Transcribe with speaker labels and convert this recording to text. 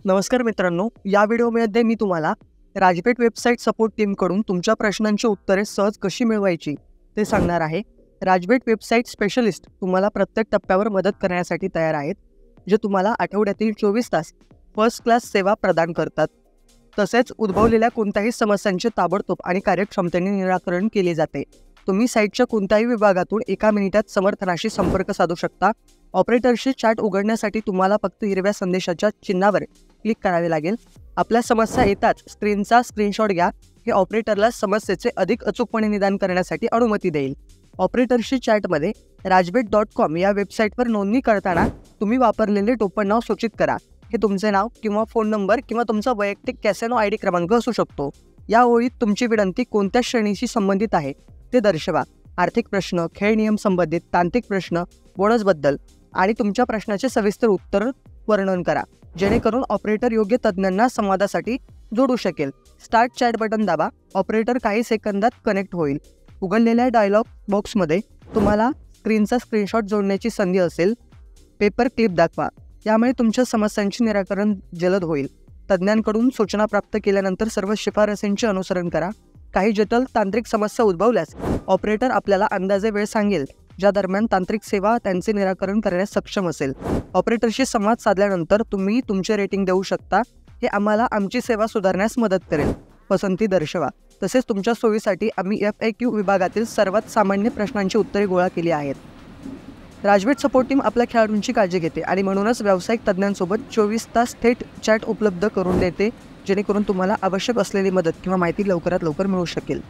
Speaker 1: नमस्कार मित्रांनो, या व्हिडिओमध्ये मी तुम्हाला राजपेट वेबसाईट सपोर्ट टीमकडून तुमच्या प्रश्नांची उत्तरे सहज कशी मिळवायची ते सांगणार आहे। राजपेट वेबसाईट स्पेशलिस्ट तुम्हाला प्रत्येक टप्प्यावर मदत करण्यासाठी तयार आहेत, जे तुम्हाला आठवड्यातील 24 तास फर्स्ट क्लास सेवा प्रदान करतात। तसेच उद्भवलेल्या कोणत्याही समस्यांचे ताबडतोब आणि कार्यक्षमतेने निराकरण केले जाते। तुम्ही साईटच्या कोणत्याही विभागातून एका मिनिटात समर्थनाशी संपर्क साधू शकता। ऑपरेटरशी चॅट उघडण्यासाठी तुम्हाला फक्त हिरव्या संदेशाच्या चिन्हावर क्लिक करावे लागेल। आपल्या समस्या येताच स्क्रीनचा स्क्रीनशॉट घ्या, हे ऑपरेटरला समस्येचे अधिक अचूकपणे निदान करण्यासाठी अनुमती देईल। ऑपरेटरशी चॅटमध्ये rajbet.com या वेबसाईटवर नोंदणी करताना तुम्ही वापरलेले टोपण नाव सूचित करा। हे तुमचे नाव किंवा फोन नंबर किंवा तुमचा वैयक्तिक कॅसिनो आयडी क्रमांक असू शकतो। या ओळीत तुमची विनंती कोणत्या श्रेणीशी संबंधित आहे ते दर्शवा। आर्थिक प्रश्न, खेळ नियम संबंधित, तांत्रिक प्रश्न, बोनसबद्दल आणि तुमच्या प्रश्नाचे सविस्तर उत्तर वर्णन करा, जेणेकरून ऑपरेटर योग्य तज्ञांना संवादासाठी जोडू शकेल। स्टार्ट चॅट बटन दाबा, ऑपरेटर काही सेकंदात कनेक्ट होईल। उघडलेल्या डायलॉग बॉक्समध्ये तुम्हाला स्क्रीनचा स्क्रीनशॉट जोडण्याची संधी असेल। पेपर क्लिप दाखवा, यामुळे तुमच्या समस्यांचे निराकरण जलद होईल। तज्ञांकडून सूचना प्राप्त केल्यानंतर सर्व शिफारसींचे अनुसरण करा। काही जटिल तांत्रिक समस्या उद्भवल्यास ऑपरेटर आपल्याला अंदाजे वेळ सांगेल, ज्या दरम्यान तांत्रिक सेवा त्यांचे निराकरण करण्यास सक्षम असेल। ऑपरेटरशी संवाद साधल्यानंतर तुम्ही तुमचे रेटिंग देऊ शकता, हे आम्हाला आमची सेवा सुधारण्यास मदत करेल। पसंती दर्शवा, तसेच तुमच्या सोयीसाठी आम्ही FAQ विभागातील सर्वात सामान्य प्रश्नांची उत्तरे गोळा केली आहेत। राजपेट सपोर्ट टीम आपल्या खेळाडूंची काळजी घेते आणि म्हणूनच व्यावसायिक तज्ञांसोबत 24 तास थेट चॅट उपलब्ध करून देते, जेणेकरून तुम्हाला आवश्यक असलेली मदत किंवा माहिती लवकरात लवकर मिळू शकेल।